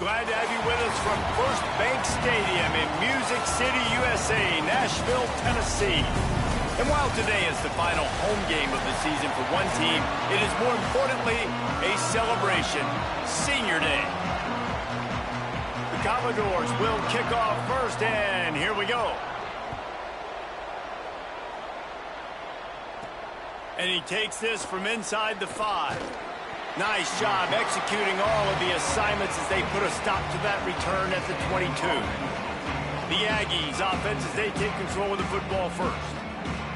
Glad to have you with us from First Bank Stadium in Music City, USA, Nashville, Tennessee. And while today is the final home game of the season for one team, it is more importantly a celebration, Senior Day. The Commodores will kick off first, and here we go. And he takes this from inside the 5. Nice job executing all of the assignments as they put a stop to that return at the 22. The Aggies offense as they take control of the football first.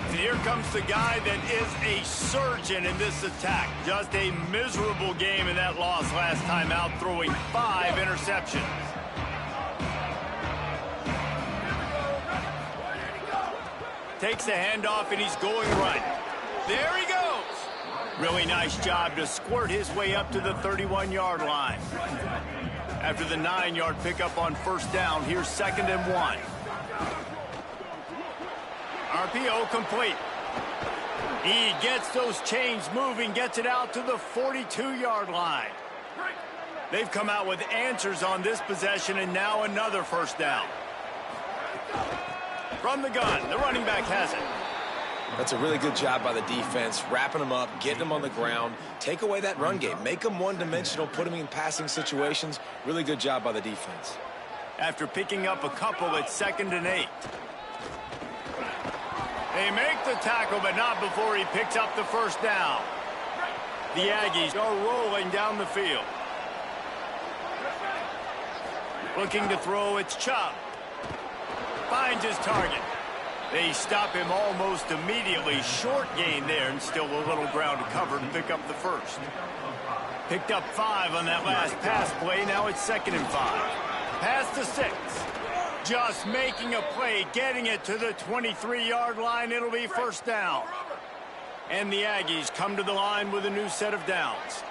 And here comes the guy that is a surgeon in this attack. Just a miserable game in that loss last time out, throwing 5 interceptions. Takes the handoff and he's going right. There he goes. Really nice job to squirt his way up to the 31-yard line. After the 9-yard pickup on first down, here's 2nd and 1. RPO complete. He gets those chains moving, gets it out to the 42-yard line. They've come out with answers on this possession, and now another first down. From the gun, the running back has it. That's a really good job by the defense, wrapping them up, getting them on the ground. Take away that run game. Make them one-dimensional, put them in passing situations. Really good job by the defense. After picking up a couple, it's 2nd and 8. They make the tackle, but not before he picks up the first down. The Aggies are rolling down the field. Looking to throw, it's Chubb. Finds his target. They stop him almost immediately. Short gain there, and still a little ground to cover to pick up the first. Picked up 5 on that last pass play. Now it's 2nd and 5. Pass to 6. Just making a play, getting it to the 23-yard line. It'll be first down. And the Aggies come to the line with a new set of downs.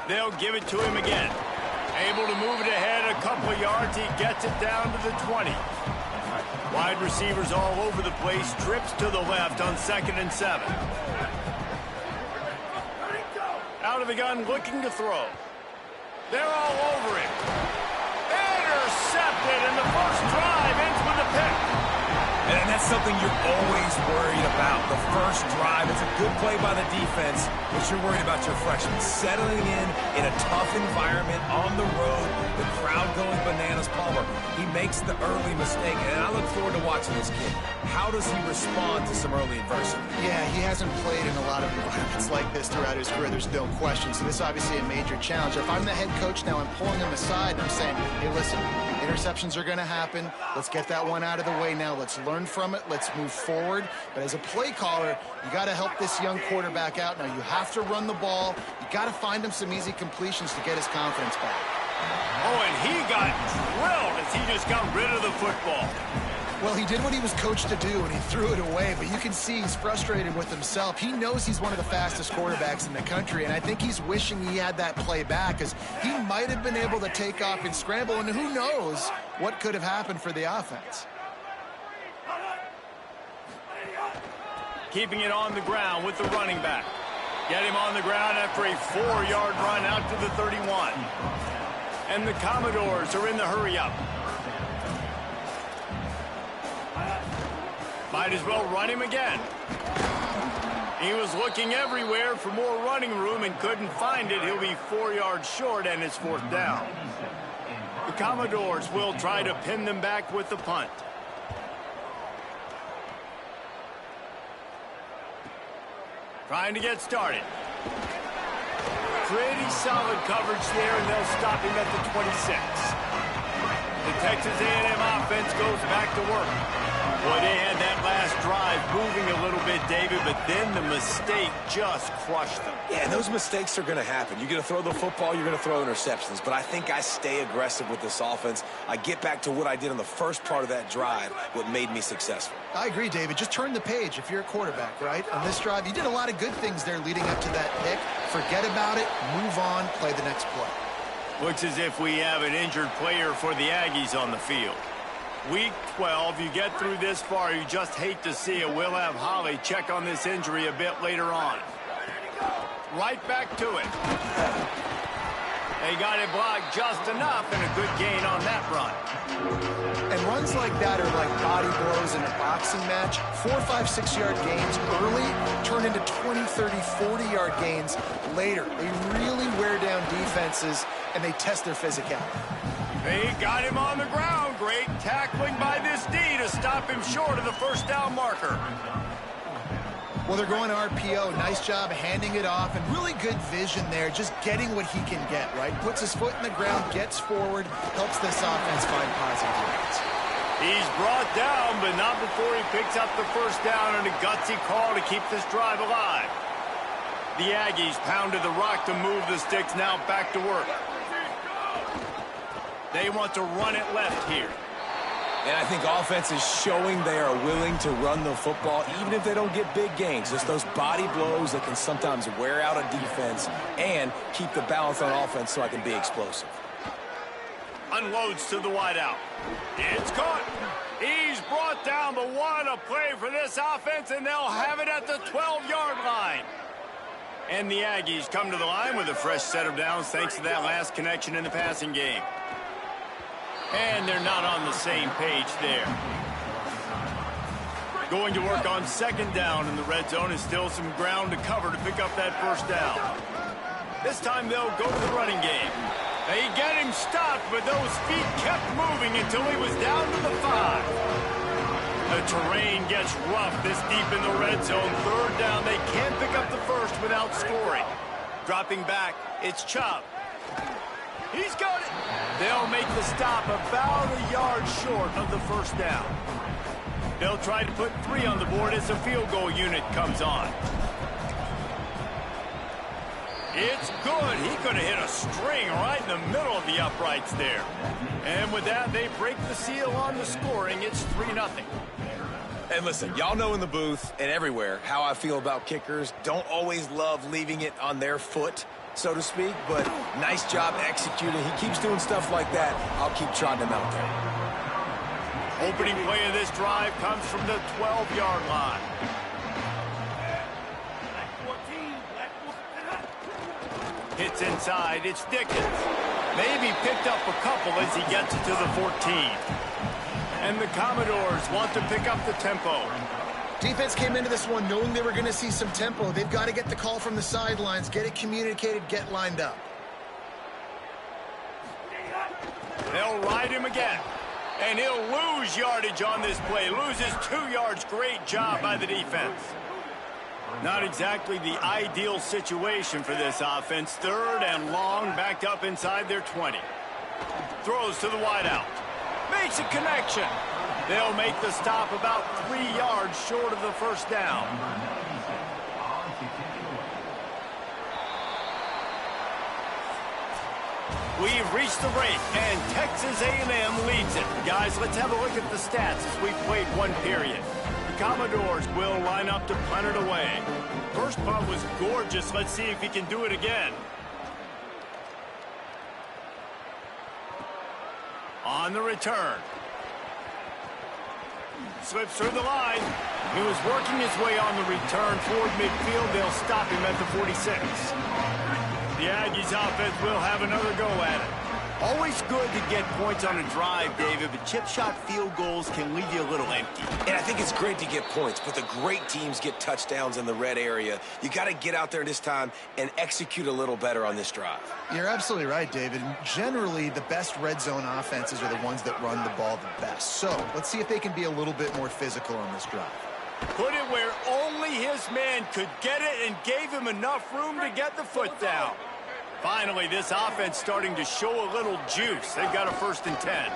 They'll give it to him again. Able to move it ahead a couple of yards. He gets it down to the 20. Wide receivers all over the place. Trips to the left on 2nd and 7. Out of the gun, looking to throw. They're all over him. Intercepted, and the first drive ends with a pick. And that's something you're always worried about. The first drive, it's a good play by the defense, but you're worried about your freshman settling in a tough environment on the road, the crowd going bananas. Palmer, he makes the early mistake, and I look forward to watching this kid. How does he respond to some early adversity? Yeah, he hasn't played in a lot of environments like this throughout his career. There's no question. So this is obviously a major challenge. If I'm the head coach now, I'm pulling him aside and I'm saying, hey, listen, interceptions are going to happen. Let's get that one out of the way now. Let's learn from it. Let's move forward. But as a play caller, you got to help this young quarterback out. Now, you have to run the ball. You got to find him some easy completions to get his confidence back. Oh, and he got drilled as he just got rid of the football. Well, he did what he was coached to do, and he threw it away. But you can see he's frustrated with himself. He knows he's one of the fastest quarterbacks in the country, and I think he's wishing he had that play back, because he might have been able to take off and scramble, and who knows what could have happened for the offense. Keeping it on the ground with the running back. Get him on the ground after a 4-yard run out to the 31. And the Commodores are in the hurry-up. Might as well run him again. He was looking everywhere for more running room and couldn't find it. He'll be 4 yards short, and it's 4th down. The Commodores will try to pin them back with the punt. Trying to get started. Pretty solid coverage there, and they'll stop him at the 26. The Texas A&M offense goes back to work. Boy, they had that last drive moving a little bit, David, but then the mistake just crushed them. Yeah, and those mistakes are going to happen. You're going to throw the football, you're going to throw interceptions, but I think I stay aggressive with this offense. I get back to what I did on the first part of that drive, what made me successful. I agree, David. Just turn the page if you're a quarterback, right? On this drive, you did a lot of good things there leading up to that pick. Forget about it, move on, play the next play. Looks as if we have an injured player for the Aggies on the field. Week 12, you get through this far, you just hate to see it. We'll have Holly check on this injury a bit later on. Right back to it. They got it blocked just enough, and a good gain on that run. And runs like that are like body blows in a boxing match. 4, 5, 6-yard gains early turn into 20, 30, 40-yard gains later. They really wear down defenses, and they test their physicality. They got him on the ground. Great tackling by this D to stop him short of the first down marker. Well, they're going to RPO. Nice job handing it off, and really good vision there, just getting what he can get, right? Puts his foot in the ground, gets forward, helps this offense find positive yards. He's brought down, but not before he picks up the first down, and a gutsy call to keep this drive alive. The Aggies pounded the rock to move the sticks, now back to work. They want to run it left here. And I think offense is showing they are willing to run the football, even if they don't get big gains. Just those body blows that can sometimes wear out a defense and keep the balance on offense so I can be explosive. Unloads to the wideout. It's caught. He's brought down, but what a play for this offense, and they'll have it at the 12-yard line. And the Aggies come to the line with a fresh set of downs thanks to that last connection in the passing game. And they're not on the same page there. Going to work on second down in the red zone, and still some ground to cover to pick up that first down. This time they'll go to the running game. They get him stopped, but those feet kept moving until he was down to the 5. The terrain gets rough this deep in the red zone. Third down, they can't pick up the first without scoring. Dropping back, it's Ncaa. He's got it. They'll make the stop about a yard short of the first down. They'll try to put 3 on the board as the field goal unit comes on. It's good. He could have hit a string right in the middle of the uprights there. And with that, they break the seal on the scoring. It's 3-0. And listen, y'all know in the booth and everywhere how I feel about kickers. Don't always love leaving it on their foot, so to speak, but nice job executing. He keeps doing stuff like that. I'll keep trotting him out there. Opening play of this drive comes from the 12-yard line. Hits inside. It's Dickens. Maybe picked up a couple as he gets it to the 14. And the Commodores want to pick up the tempo. Defense came into this one knowing they were going to see some tempo. They've got to get the call from the sidelines, get it communicated, get lined up. They'll ride him again. And he'll lose yardage on this play. Loses 2 yards. Great job by the defense. Not exactly the ideal situation for this offense. Third and long, backed up inside their 20. Throws to the wideout. Makes a connection. They'll make the stop about 3 yards short of the first down. We've reached the break, and Texas A&M leads it. Guys, let's have a look at the stats as we've played one period. The Commodores will line up to punt it away. First punt was gorgeous. Let's see if he can do it again. On the return. Slips through the line. He was working his way on the return toward midfield. They'll stop him at the 46. The Aggies offense will have another go at it. Always good to get points on a drive, David, but chip shot field goals can leave you a little empty. And I think it's great to get points, but the great teams get touchdowns in the red area. You got to get out there this time and execute a little better on this drive. You're absolutely right, David. Generally, the best red zone offenses are the ones that run the ball the best. So let's see if they can be a little bit more physical on this drive. Put it where only his man could get it and gave him enough room to get the foot down. Finally, this offense starting to show a little juice. They've got a 1st and 10.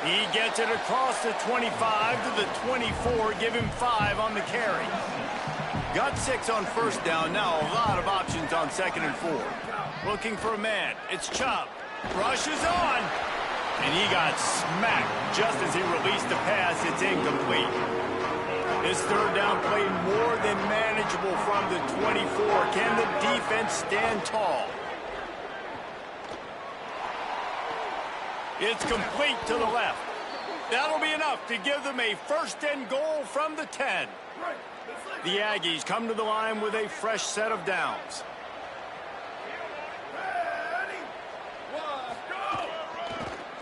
He gets it across the 25 to the 24. Give him 5 on the carry. Got 6 on first down. Now a lot of options on 2nd and 4. Looking for a man. It's Ncaa. Rushes on. And he got smacked just as he released the pass. It's incomplete. This third down play more than manageable from the 24. Can the defense stand tall? It's complete to the left. That'll be enough to give them a 1st and goal from the 10. The Aggies come to the line with a fresh set of downs.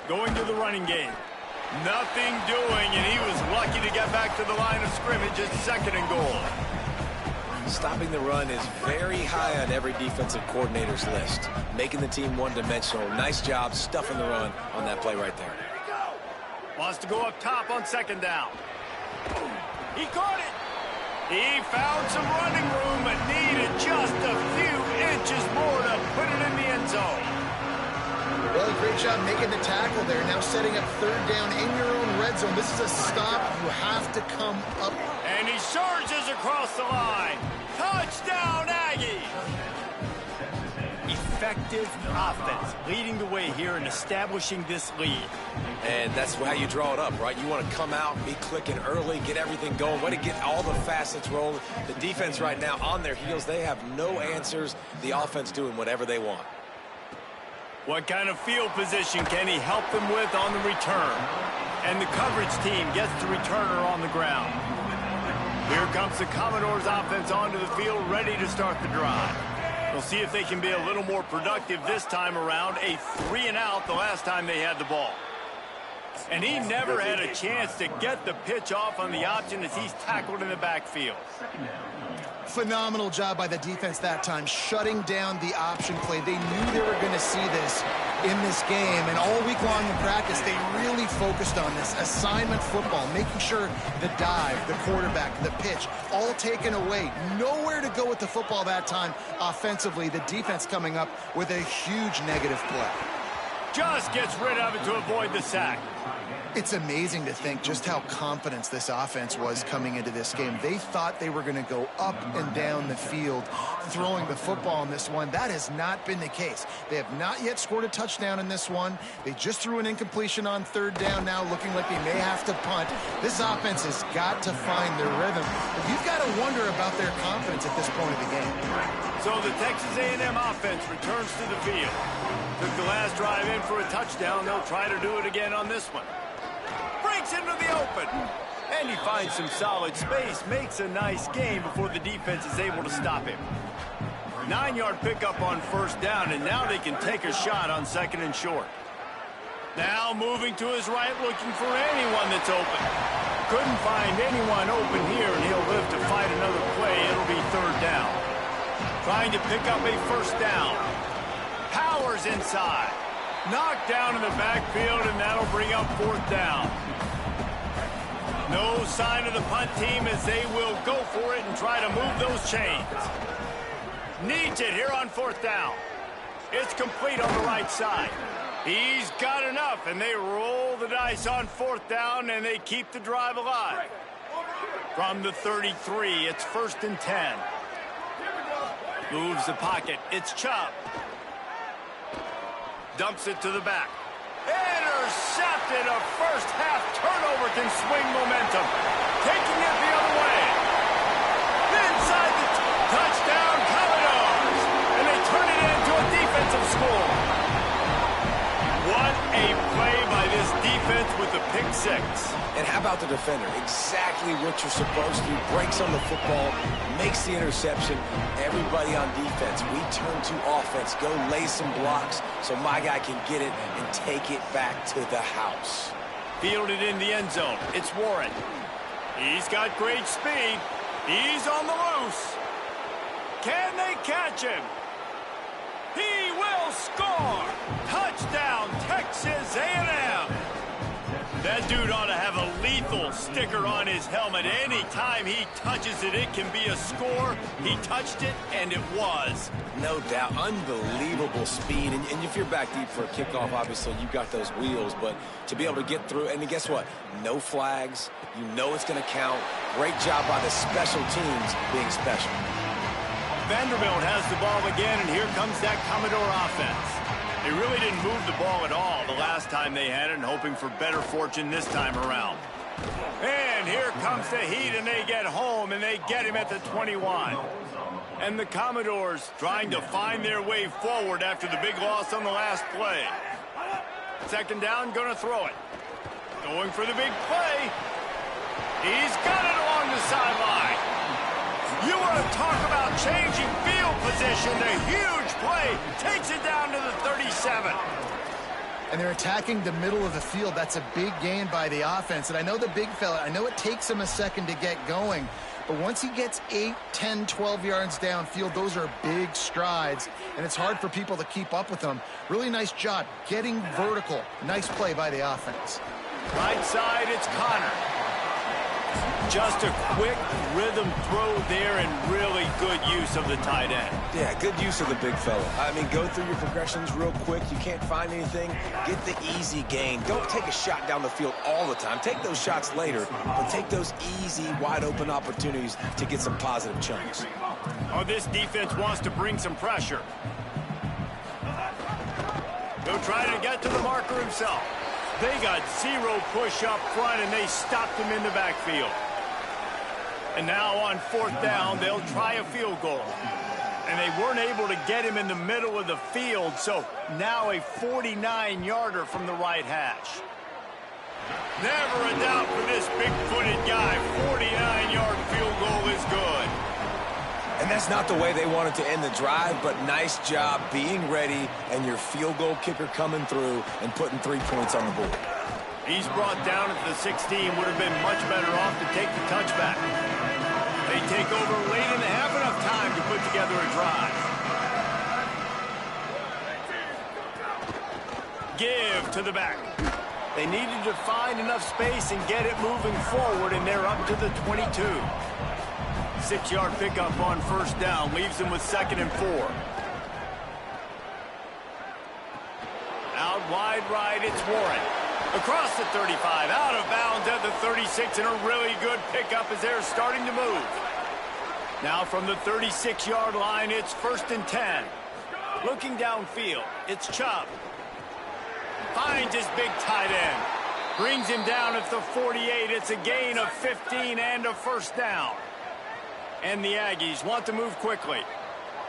Going to the running game. Nothing doing, and he was lucky to get back to the line of scrimmage at 2nd and goal. Stopping the run is very high on every defensive coordinator's list. Making the team one-dimensional. Nice job stuffing the run on that play right there. Wants to go up top on 2nd down. He caught it. He found some running room, but needed just a few inches more to put it in the end zone. Well, great job making the tackle there. Now setting up 3rd down in your own red zone. This is a stop. You have to come up. And he surges across the line. Touchdown, Aggies! Effective offense leading the way here and establishing this lead. And that's how you draw it up, right? You want to come out, be clicking early, get everything going, way to get all the facets rolling. The defense right now on their heels, they have no answers. The offense doing whatever they want. What kind of field position can he help them with on the return? And the coverage team gets the returner on the ground. Here comes the Commodores offense onto the field, ready to start the drive. We'll see if they can be a little more productive this time around. A 3-and-out the last time they had the ball. And he never had a chance to get the pitch off on the option as he's tackled in the backfield. Phenomenal job by the defense that time, shutting down the option play. They knew they were going to see this in this game, and all week long in practice, they really focused on this assignment football, making sure the dive, the quarterback, the pitch, all taken away. Nowhere to go with the football that time offensively. The defense coming up with a huge negative play. Just gets rid of it to avoid the sack. It's amazing to think just how confident this offense was coming into this game. They thought they were going to go up and down the field throwing the football in this one. That has not been the case. They have not yet scored a touchdown in this one. They just threw an incompletion on 3rd down now, looking like they may have to punt. This offense has got to find their rhythm. But you've got to wonder about their confidence at this point of the game. So the Texas A&M offense returns to the field. Took the last drive in for a touchdown. They'll try to do it again on this one. Breaks into the open. And he finds some solid space. Makes a nice game before the defense is able to stop him. 9-yard pickup on 1st down, and now they can take a shot on 2nd and short. Now moving to his right, looking for anyone that's open. Couldn't find anyone open here, and he'll live to fight another play. It'll be 3rd down. Trying to pick up a 1st down. Powers inside. Knocked down in the backfield, and that'll bring up 4th down. No sign of the punt team as they will go for it and try to move those chains. Needs it here on 4th down. It's complete on the right side. He's got enough, and they roll the dice on 4th down, and they keep the drive alive. From the 33, it's 1st and 10. Moves the pocket. It's Chubb. Dumps it to the back. Intercepted. A first-half turnover can swing momentum. Taking it the other way. Inside the touchdown, Commodores. And they turn it into a defensive score. What a play by this defense with the pick 6. And how about the defender? Exactly what you're supposed to. Breaks on the football, makes the interception. Everybody on defense, we turn to offense. Go lay some blocks so my guy can get it and take it back to the house. Fielded in the end zone. It's Warren. He's got great speed. He's on the loose. Can they catch him? He will score. Touchdown, Texas A&M. That dude ought to have a lethal sticker on his helmet. Anytime he touches it, it can be a score. He touched it, and it was. No doubt. Unbelievable speed. And if you're back deep for a kickoff, obviously, you got those wheels. But to be able to get through, and guess what? No flags. You know it's going to count. Great job by the special teams being special. Vanderbilt has the ball again, and here comes that Commodore offense. They really didn't move the ball at all the last time they had it, and hoping for better fortune this time around. And here comes the Heat, and they get home, and they get him at the 21. And the Commodores trying to find their way forward after the big loss on the last play. 2nd down, going to throw it. Going for the big play. He's got it along the sideline. You want to talk about changing field position. A huge play takes it down to the 37. and they're attacking the middle of the field. That's a big gain by the offense. And I know the big fella, I know it takes him a second to get going, but once he gets 8, 10, 12 yards downfield, those are big strides, and it's hard for people to keep up with them. Really nice job getting vertical. Nice play by the offense. Right side, it's Connor. Just a quick rhythm throw there and really good use of the tight end. Yeah, good use of the big fella. I mean, go through your progressions real quick. You can't find anything. Get the easy gain. Don't take a shot down the field all the time. Take those shots later, but take those easy, wide-open opportunities to get some positive chunks. Oh, this defense wants to bring some pressure. He'll try to get to the marker himself. They got zero push up front, and they stopped him in the backfield. And now on 4th down, they'll try a field goal. And they weren't able to get him in the middle of the field, so now a 49-yarder from the right hash. Never a doubt for this big-footed guy. 49-yard field goal is good. And that's not the way they wanted to end the drive, but nice job being ready and your field goal kicker coming through and putting 3 points on the board. He's brought down at the 16. Would have been much better off to take the touchback. They take over late and have enough time to put together a drive. Give to the back. They needed to find enough space and get it moving forward, and they're up to the 22. 6-yard pickup on 1st down leaves them with 2nd and 4. Out wide right, it's Warren. Across the 35, out of bounds at the 36, and a really good pickup as they're starting to move. Now from the 36-yard line, it's 1st and 10. Looking downfield, it's Chubb. Finds his big tight end. Brings him down at the 48. It's a gain of 15 and a 1st down. And the Aggies want to move quickly.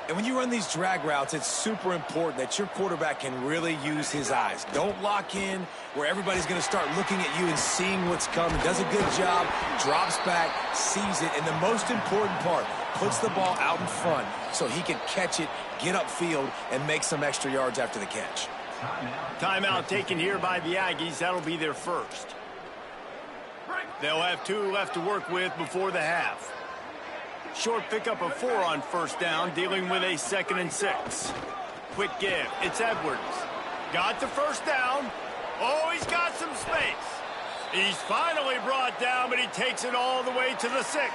And when you run these drag routes, it's super important that your quarterback can really use his eyes. Don't lock in where everybody's going to start looking at you and seeing what's coming. Does a good job, drops back, sees it, and the most important part, puts the ball out in front so he can catch it, get upfield, and make some extra yards after the catch. Timeout taken here by the Aggies. That'll be their first. They'll have 2 left to work with before the half. Short pickup of 4 on 1st down, dealing with a 2nd and 6. Quick give. It's Edwards. Got the 1st down. Oh, he's got some space. He's finally brought down, but he takes it all the way to the 6.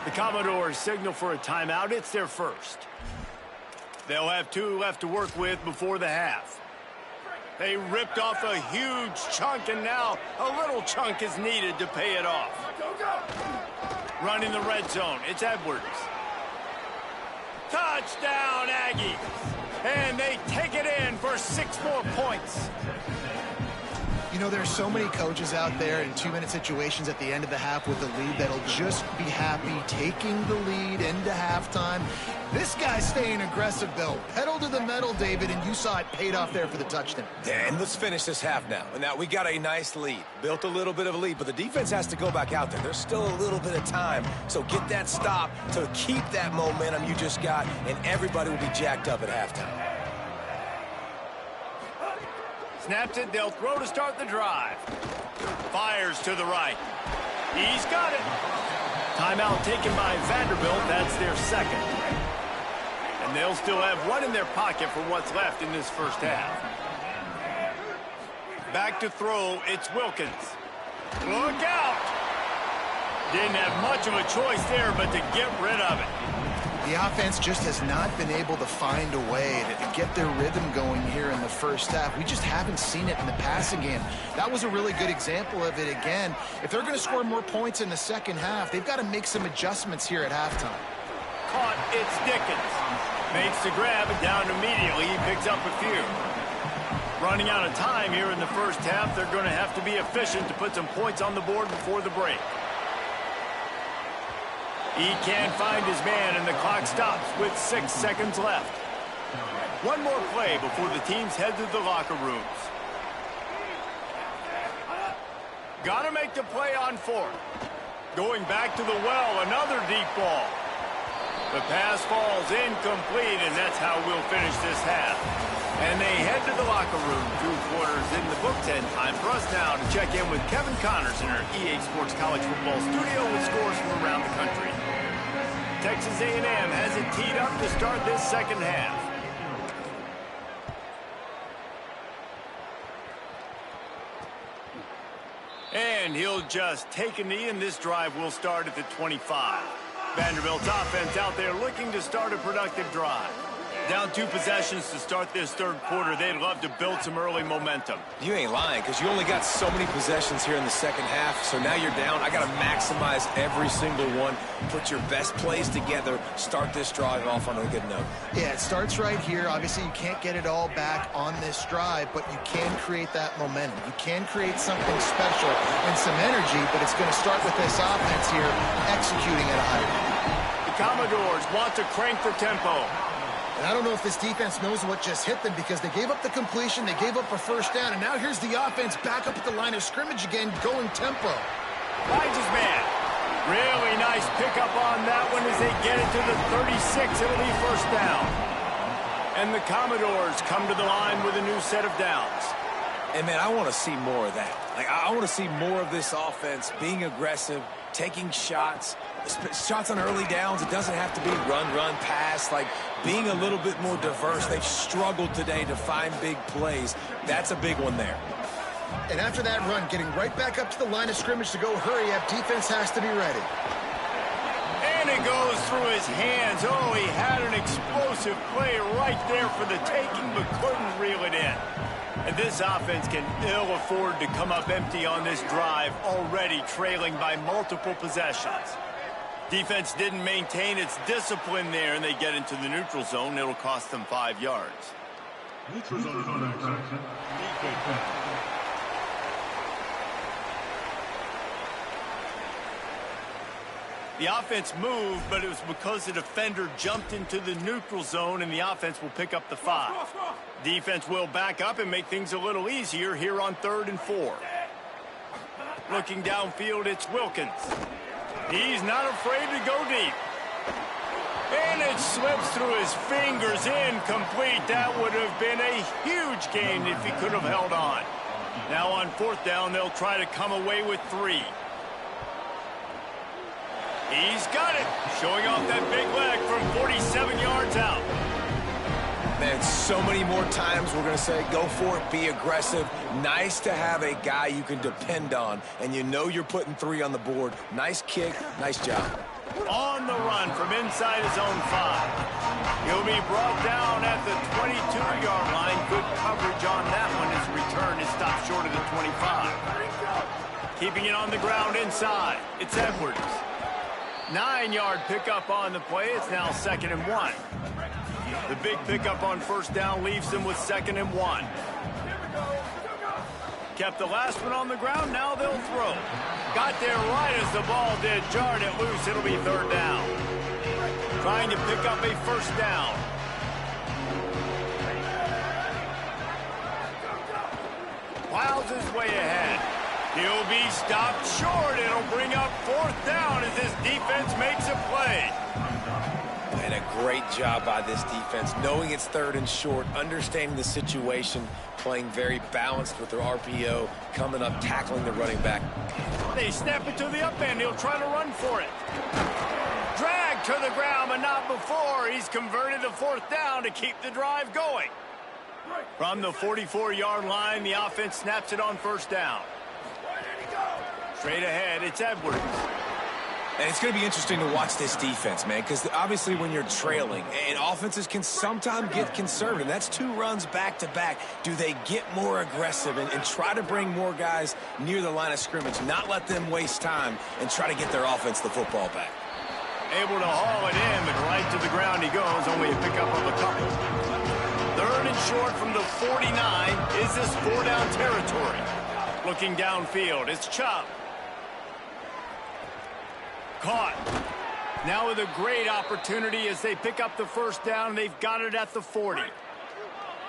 The Commodores signal for a timeout. It's their first. They'll have 2 left to work with before the half. They ripped off a huge chunk, and now a little chunk is needed to pay it off. Running the red zone, it's Edwards. Touchdown, Aggies. And they take it in for 6 more points. You know, there's so many coaches out there in 2-minute situations at the end of the half with the lead that'll just be happy taking the lead into halftime. This guy's staying aggressive, though. Pedal to the metal, David, and you saw it paid off there for the touchdown. And let's finish this half now. Now, we got a nice lead. Built a little bit of a lead, but the defense has to go back out there. There's still a little bit of time. So get that stop to keep that momentum you just got, and everybody will be jacked up at halftime. Snaps it, they'll throw to start the drive. Fires to the right. He's got it. Timeout taken by Vanderbilt. That's their 2nd. And they'll still have 1 in their pocket for what's left in this first half. Back to throw, it's Wilkins. Look out! Didn't have much of a choice there, but to get rid of it. The offense just has not been able to find a way to get their rhythm going here in the first half. We just haven't seen it in the passing game. That was a really good example of it again. If they're going to score more points in the second half, they've got to make some adjustments here at halftime. Caught, it's Dickens. Makes the grab and down immediately. He picks up a few. Running out of time here in the first half, they're going to have to be efficient to put some points on the board before the break. He can't find his man, and the clock stops with 6 seconds left. 1 more play before the teams head to the locker rooms. Got to make the play on 4th. Going back to the well, another deep ball. The pass falls incomplete, and that's how we'll finish this half. And they head to the locker room. 2 quarters in the books, and time for us now to check in with Kevin Connors in our EA Sports College Football studio with scores from around the country. Texas A&M has it teed up to start this second half. And he'll just take a knee, and this drive will start at the 25. Vanderbilt's offense out there looking to start a productive drive. Down 2 possessions to start this third quarter. They'd love to build some early momentum. You ain't lying, because you only got so many possessions here in the second half, so now you're down. I got to maximize every single one, put your best plays together, start this drive off on a good note. Yeah, it starts right here. Obviously, you can't get it all back on this drive, but you can create that momentum. You can create something special and some energy, but it's going to start with this offense here executing at a high rate. The Commodores want to crank the tempo. And I don't know if this defense knows what just hit them because they gave up the completion, they gave up a first down, and now here's the offense back up at the line of scrimmage again, going tempo. Finds his man. Really nice pickup on that one as they get it to the 36. It'll be first down. And the Commodores come to the line with a new set of downs. And, man, I want to see more of that. Like, I want to see more of this offense being aggressive, taking shots on early downs. It doesn't have to be run, pass. Like, being a little bit more diverse. They've struggled today to find big plays. That's a big one there. And after that run, getting right back up to the line of scrimmage to go hurry up, defense has to be ready. And it goes through his hands. Oh, he had an explosive play right there for the taking, but couldn't reel it in. And this offense can ill afford to come up empty on this drive, already trailing by multiple possessions. Defense didn't maintain its discipline there, and they get into the neutral zone. It'll cost them 5 yards. Neutral zone infraction. The offense moved, but it was because the defender jumped into the neutral zone, and the offense will pick up the 5. Defense will back up and make things a little easier here on 3rd and 4. Looking downfield, it's Wilkins. He's not afraid to go deep. And it slips through his fingers, incomplete. That would have been a huge gain if he could have held on. Now on 4th down, they'll try to come away with 3. He's got it, showing off that big leg from 47 yards out. Man, so many more times we're going to say, go for it, be aggressive. Nice to have a guy you can depend on, and you know you're putting 3 on the board. Nice kick, nice job. On the run from inside his own 5. He'll be brought down at the 22-yard line. Good coverage on that one. His return is stopped short of the 25. Keeping it on the ground inside. It's Edwards. 9-yard pickup on the play. It's now 2nd and 1. The big pickup on 1st down leaves them with 2nd and 1. Kept the last one on the ground. Now they'll throw. Got there right as the ball did. Jarred it loose. It'll be 3rd down. Trying to pick up a 1st down. Plows his way ahead. He'll be stopped short. It'll bring up 4th down as this defense makes a play. And a great job by this defense, knowing it's 3rd and short, understanding the situation, playing very balanced with their RPO, coming up, tackling the running back. They snap it to the up end. He'll try to run for it. Dragged to the ground, but not before. He's converted to 4th down to keep the drive going. From the 44-yard line, the offense snaps it on 1st down. Straight ahead, it's Edwards. And it's going to be interesting to watch this defense, man, because obviously when you're trailing, and offenses can sometimes get conservative. That's 2 runs back-to-back. Do they get more aggressive and try to bring more guys near the line of scrimmage, not let them waste time, and try to get their offense the football back? Able to haul it in, but right to the ground he goes. Only a pickup of a couple. 3rd and short from the 49. Is this 4-down territory? Looking downfield, it's Chubb. Caught. Now with a great opportunity as they pick up the 1st down. They've got it at the 40.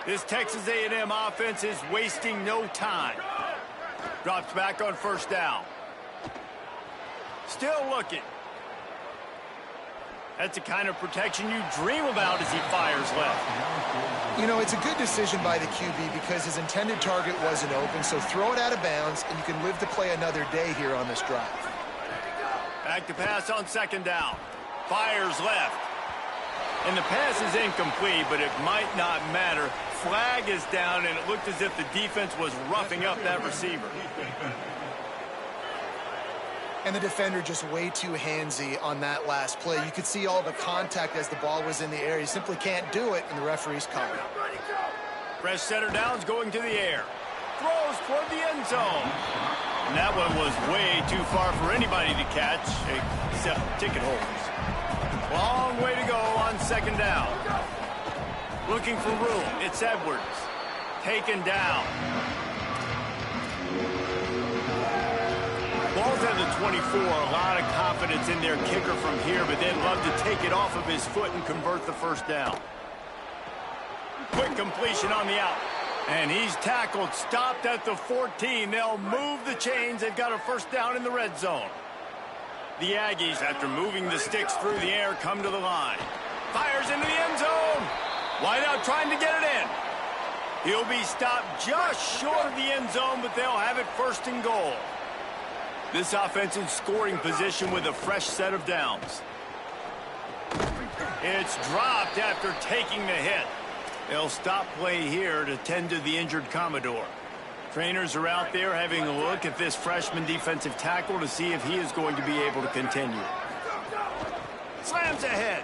This Texas A&M offense is wasting no time. Drops back on 1st down. Still looking. That's the kind of protection you dream about as he fires left. You know, it's a good decision by the QB because his intended target wasn't open, so throw it out of bounds, and you can live to play another day here on this drive. Back to pass on second down. Fires left. And the pass is incomplete, but it might not matter. Flag is down, and it looked as if the defense was roughing up that receiver. And the defender just way too handsy on that last play. You could see all the contact as the ball was in the air. He simply can't do it, and the referee's calling. Fresh center downs going to the air. Throws toward the end zone. And that one was way too far for anybody to catch, except ticket holders. Long way to go on second down. Looking for room. It's Edwards. Taken down. Ball's at the 24. A lot of confidence in their kicker from here, but they'd love to take it off of his foot and convert the first down. Quick completion on the out. And he's tackled, stopped at the 14. They'll move the chains. They've got a first down in the red zone. The Aggies, after moving the sticks through the air, come to the line. Fires into the end zone. Wideout trying to get it in. He'll be stopped just short of the end zone, but they'll have it first and goal. This offense in scoring position with a fresh set of downs. It's dropped after taking the hit. They'll stop play here to tend to the injured Commodore. Trainers are out there having a look at this freshman defensive tackle to see if he is going to be able to continue. Slams ahead.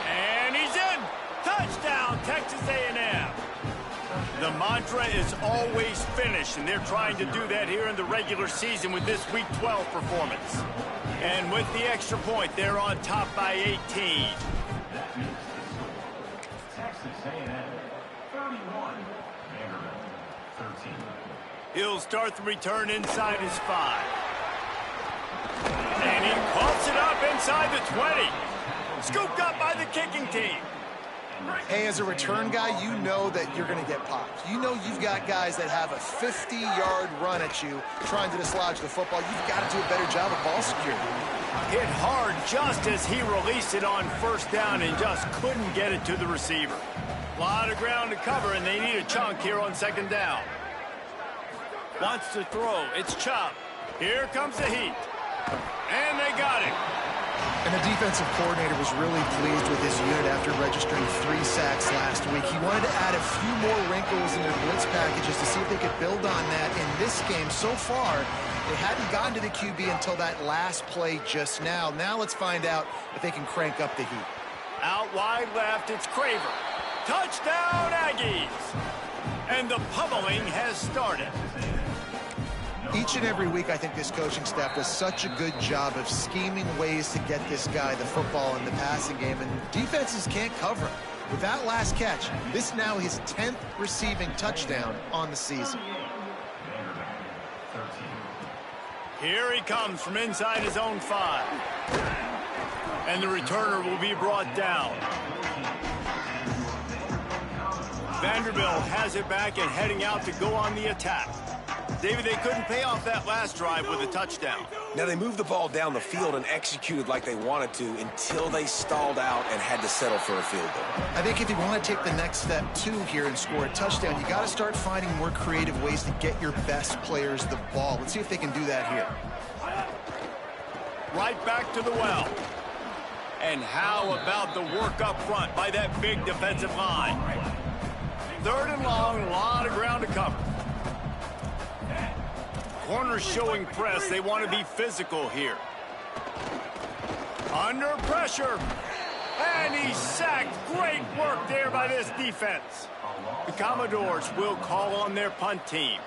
And he's in. Touchdown, Texas A&M. The mantra is always finish, and they're trying to do that here in the regular season with this Week 12 performance. And with the extra point, they're on top by 18. Texas A&M 31, Vanderbilt 13. He'll start the return inside his 5. And he pumps it up inside the 20. Scooped up by the kicking team. Hey, as a return guy, you know that you're going to get popped. You know you've got guys that have a 50-yard run at you trying to dislodge the football. You've got to do a better job of ball security. Hit hard just as he released it on first down and just couldn't get it to the receiver. A lot of ground to cover, and they need a chunk here on second down. Wants to throw. It's Chop. Here comes the heat. And they got it. And the defensive coordinator was really pleased with his unit after registering 3 sacks last week. He wanted to add a few more wrinkles in their blitz packages to see if they could build on that in this game. So far, they hadn't gotten to the QB until that last play just now. Now let's find out if they can crank up the heat. Out wide left, it's Craver. Touchdown, Aggies! And the pummeling has started. Each and every week, I think this coaching staff does such a good job of scheming ways to get this guy the football in the passing game, and defenses can't cover him. With that last catch, this now his 10th receiving touchdown on the season. Here he comes from inside his own 5. And the returner will be brought down. Vanderbilt has it back and heading out to go on the attack. David, they couldn't pay off that last drive with a touchdown. Now, they moved the ball down the field and executed like they wanted to until they stalled out and had to settle for a field goal. I think if you want to take the next step, too, here and score a touchdown, you got to start finding more creative ways to get your best players the ball. Let's see if they can do that here. Right back to the well. And how about the work up front by that big defensive line? 3rd and long, a lot of ground to cover. Corners showing press. They want to be physical here. Under pressure. And he's sacked. Great work there by this defense. The Commodores will call on their punt team.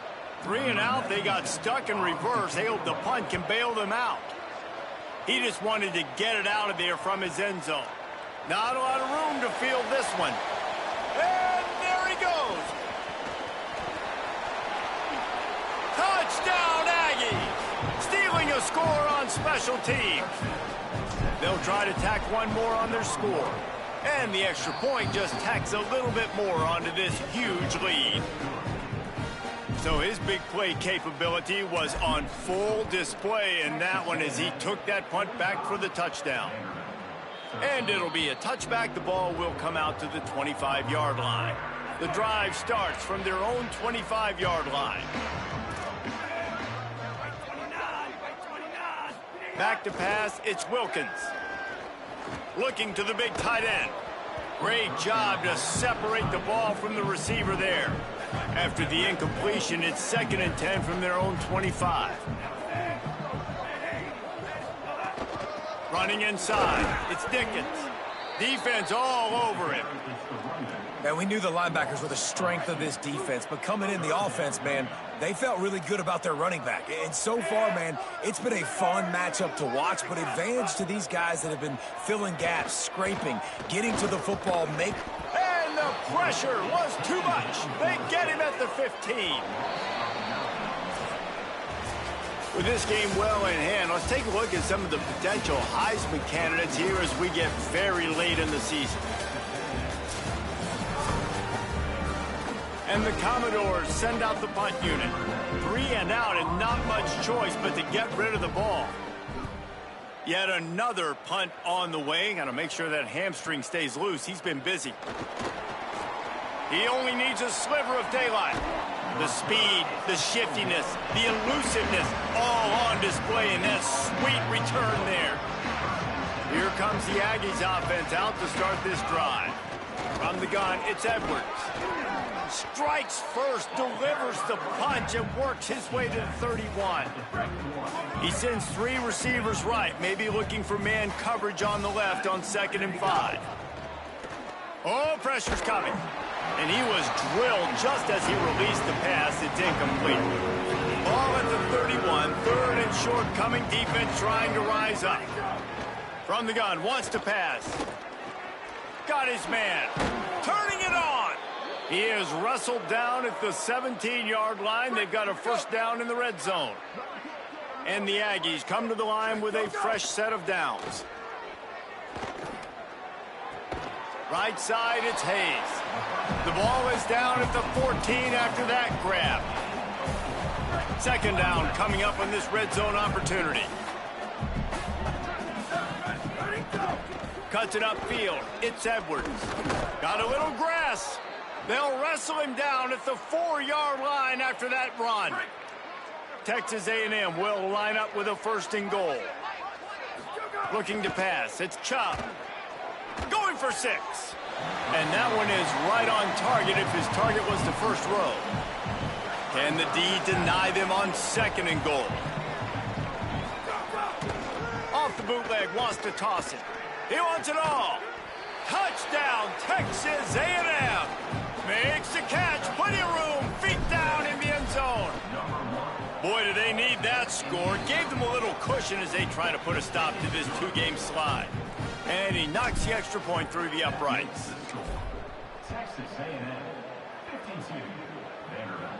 3 and out. They got stuck in reverse. They hope the punt can bail them out. He just wanted to get it out of there from his end zone. Not a lot of room to field this one. And there he goes. Touchdown, Aggies! Stealing a score on special teams. They'll try to tack one more on their score. And the extra point just tacks a little bit more onto this huge lead. So his big play capability was on full display in that one as he took that punt back for the touchdown. And it'll be a touchback. The ball will come out to the 25-yard line. The drive starts from their own 25-yard line. Back to pass, it's Wilkins. Looking to the big tight end. Great job to separate the ball from the receiver there. After the incompletion, it's 2nd and 10 from their own 25. Running inside, it's Dickens. Defense all over him. And we knew the linebackers were the strength of this defense, but coming in the offense, man, they felt really good about their running back. And so far, man, it's been a fun matchup to watch, but advantage to these guys that have been filling gaps, scraping, getting to the football, And the pressure was too much. They get him at the 15. With this game well in hand, let's take a look at some of the potential Heisman candidates here as we get very late in the season. And the Commodores send out the punt unit. 3 and out and not much choice but to get rid of the ball. Yet another punt on the way. Got to make sure that hamstring stays loose. He's been busy. He only needs a sliver of daylight. The speed, the shiftiness, the elusiveness, all on display in that sweet return there. Here comes the Aggies offense out to start this drive. From the gun, it's Edwards. Strikes first, delivers the punch, and works his way to the 31. He sends 3 receivers right, maybe looking for man coverage on the left on 2nd and 5. Oh, pressure's coming. And he was drilled just as he released the pass. It's incomplete. Ball at the 31, 3rd and short, coming defense trying to rise up. From the gun, wants to pass. Got his man. Turning it on. He is wrestled down at the 17-yard line. They've got a first down in the red zone. And the Aggies come to the line with a fresh set of downs. Right side, it's Hayes. The ball is down at the 14 after that grab. 2nd down coming up on this red zone opportunity. Cuts it upfield. It's Edwards. Got a little grass. They'll wrestle him down at the 4-yard line after that run. Texas A&M will line up with a 1st and goal. Looking to pass. It's Chubb. Going for 6. And that one is right on target if his target was the first row. Can the D deny them on 2nd and goal? Off the bootleg, wants to toss it. He wants it all. Touchdown, Texas A&M. Makes the catch, plenty of room, feet down in the end zone. Boy, do they need that score. Gave them a little cushion as they try to put a stop to this 2-game slide. And he knocks the extra point through the uprights. Texas A&M 52. Vanderbilt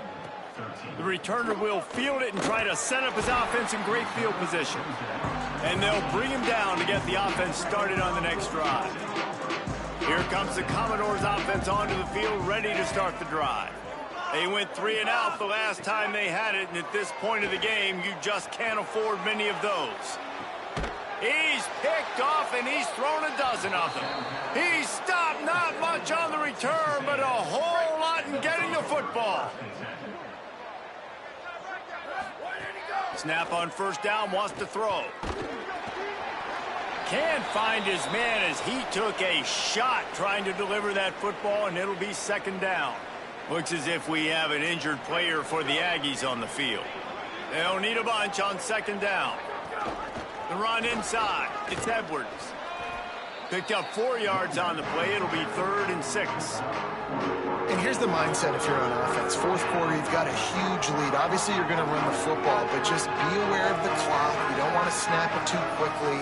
13. The returner will field it and try to set up his offense in great field position. And they'll bring him down to get the offense started on the next drive. Here comes the Commodores offense onto the field, ready to start the drive. They went 3 and out the last time they had it, and at this point of the game, you just can't afford many of those. He's picked off, and he's thrown a dozen of them. He's stopped not much on the return, but a whole lot in getting the football. Snap on 1st down, wants to throw. Can't find his man as he took a shot trying to deliver that football, and it'll be 2nd down. Looks as if we have an injured player for the Aggies on the field. They'll need a bunch on 2nd down. The run inside. It's Edwards. Picked up 4 yards on the play. It'll be 3rd and 6. And here's the mindset if you're on offense. 4th quarter, you've got a huge lead. Obviously, you're going to run the football, but just be aware of the clock. You don't want to snap it too quickly.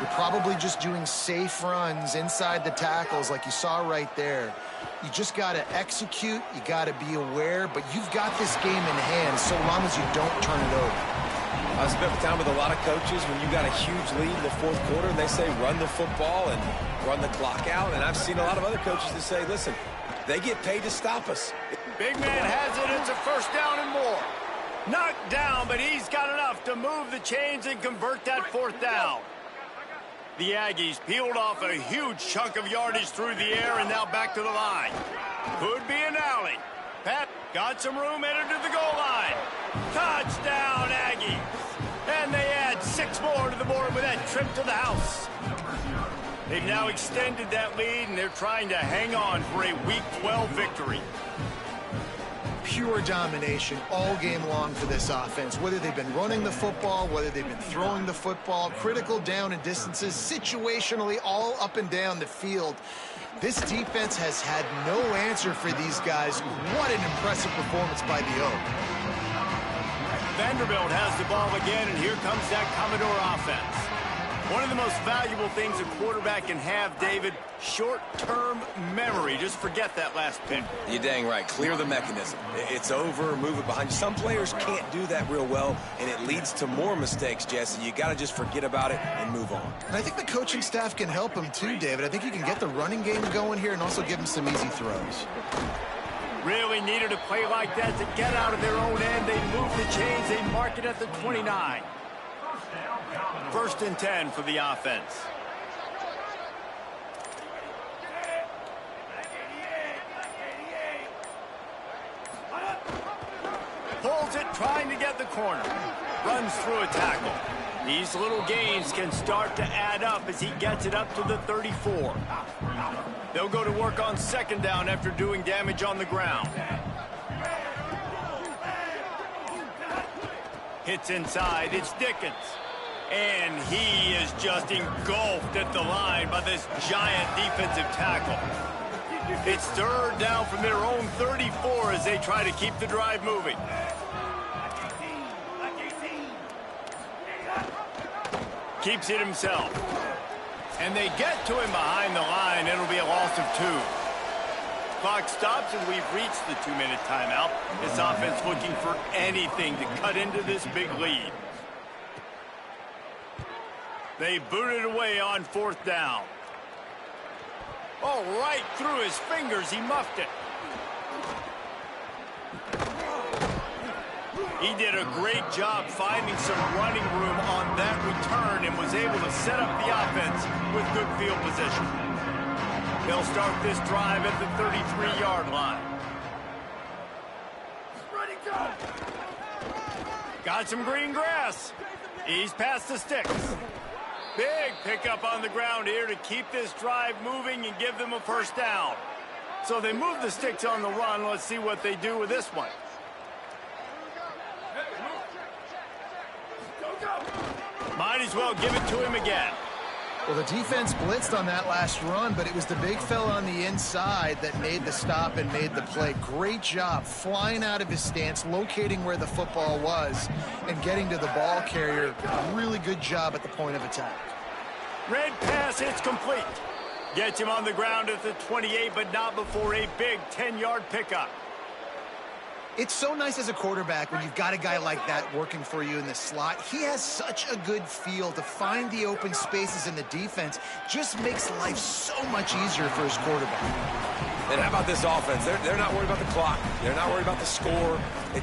You're probably just doing safe runs inside the tackles like you saw right there. You just got to execute. You got to be aware, but you've got this game in hand so long as you don't turn it over. I spent time with a lot of coaches when you got a huge lead in the 4th quarter, and they say run the football and run the clock out. And I've seen a lot of other coaches that say, listen, they get paid to stop us. Big man has it. It's a 1st down and more. Knocked down, but he's got enough to move the chains and convert that 4th down. The Aggies peeled off a huge chunk of yardage through the air and now back to the line. Could be an alley. Pat got some room, headed to the goal line. Touchdown, Aggies. And they add 6 more to the board with that trip to the house. They've now extended that lead, and they're trying to hang on for a Week 12 victory. Pure domination all game long for this offense. Whether they've been running the football, whether they've been throwing the football, critical down and distances, situationally all up and down the field. This defense has had no answer for these guys. What an impressive performance by the Oak. Vanderbilt has the ball again, and here comes that Commodore offense. One of the most valuable things a quarterback can have, David, short-term memory. Just forget that last pick. You're dang right. Clear the mechanism. It's over, move it behind you. Some players can't do that real well, and it leads to more mistakes, Jesse. You got to just forget about it and move on. And I think the coaching staff can help him too, David. I think you can get the running game going here and also give him some easy throws. Really needed a play like that to get out of their own end. They move the chains. They mark it at the 29. 1st and 10 for the offense. Pulls it, trying to get the corner. Runs through a tackle. These little gains can start to add up as he gets it up to the 34. They'll go to work on 2nd down after doing damage on the ground. Hits inside. It's Dickens. And he is just engulfed at the line by this giant defensive tackle. It's 3rd down from their own 34 as they try to keep the drive moving. Keeps it himself. And they get to him behind the line. It'll be a loss of 2. Clock stops and we've reached the 2-minute timeout. This offense looking for anything to cut into this big lead. They booted away on 4th down. Oh, right through his fingers. He muffed it. He did a great job finding some running room on that return and was able to set up the offense with good field position. They'll start this drive at the 33-yard line. Got some green grass. He's past the sticks. Big pickup on the ground here to keep this drive moving and give them a 1st down. So they move the sticks on the run. Let's see what they do with this one. Might as well give it to him again. Well, the defense blitzed on that last run, but it was the big fella on the inside that made the stop and made the play. Great job flying out of his stance, locating where the football was, and getting to the ball carrier. Really good job at the point of attack. Red pass, it's complete. Gets him on the ground at the 28, but not before a big 10-yard pickup. It's so nice as a quarterback when you've got a guy like that working for you in the slot. He has such a good feel to find the open spaces in the defense. Just makes life so much easier for his quarterback. And how about this offense? They're not worried about the clock. They're not worried about the score.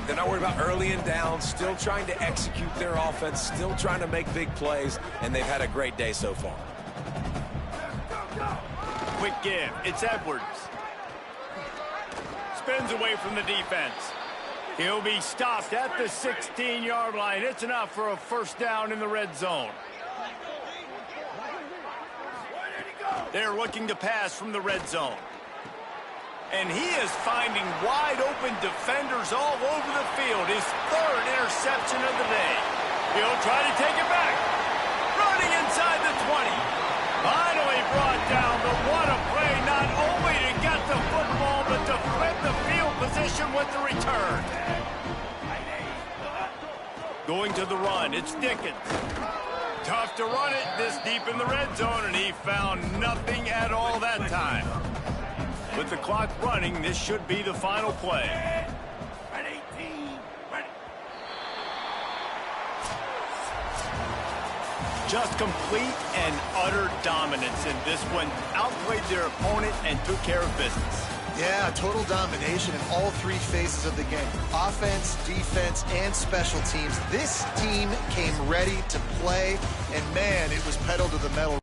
They're not worried about early and down. Still trying to execute their offense. Still trying to make big plays. And they've had a great day so far. Quick give. It's Edwards. Spins away from the defense. He'll be stopped at the 16-yard line. It's enough for a 1st down in the red zone. They're looking to pass from the red zone. And he is finding wide-open defenders all over the field. His 3rd interception of the day. He'll try to take it back. Running inside the 20. Finally brought down, but what a play. Not only to get the football, but to flip the field position with the return. Going to the run, it's Dickens. Tough to run it this deep in the red zone, and he found nothing at all that time. With the clock running, this should be the final play. Just complete and utter dominance in this one. Outplayed their opponent and took care of business. Yeah, total domination in all 3 phases of the game. Offense, defense, and special teams. This team came ready to play, and man, it was pedal to the metal.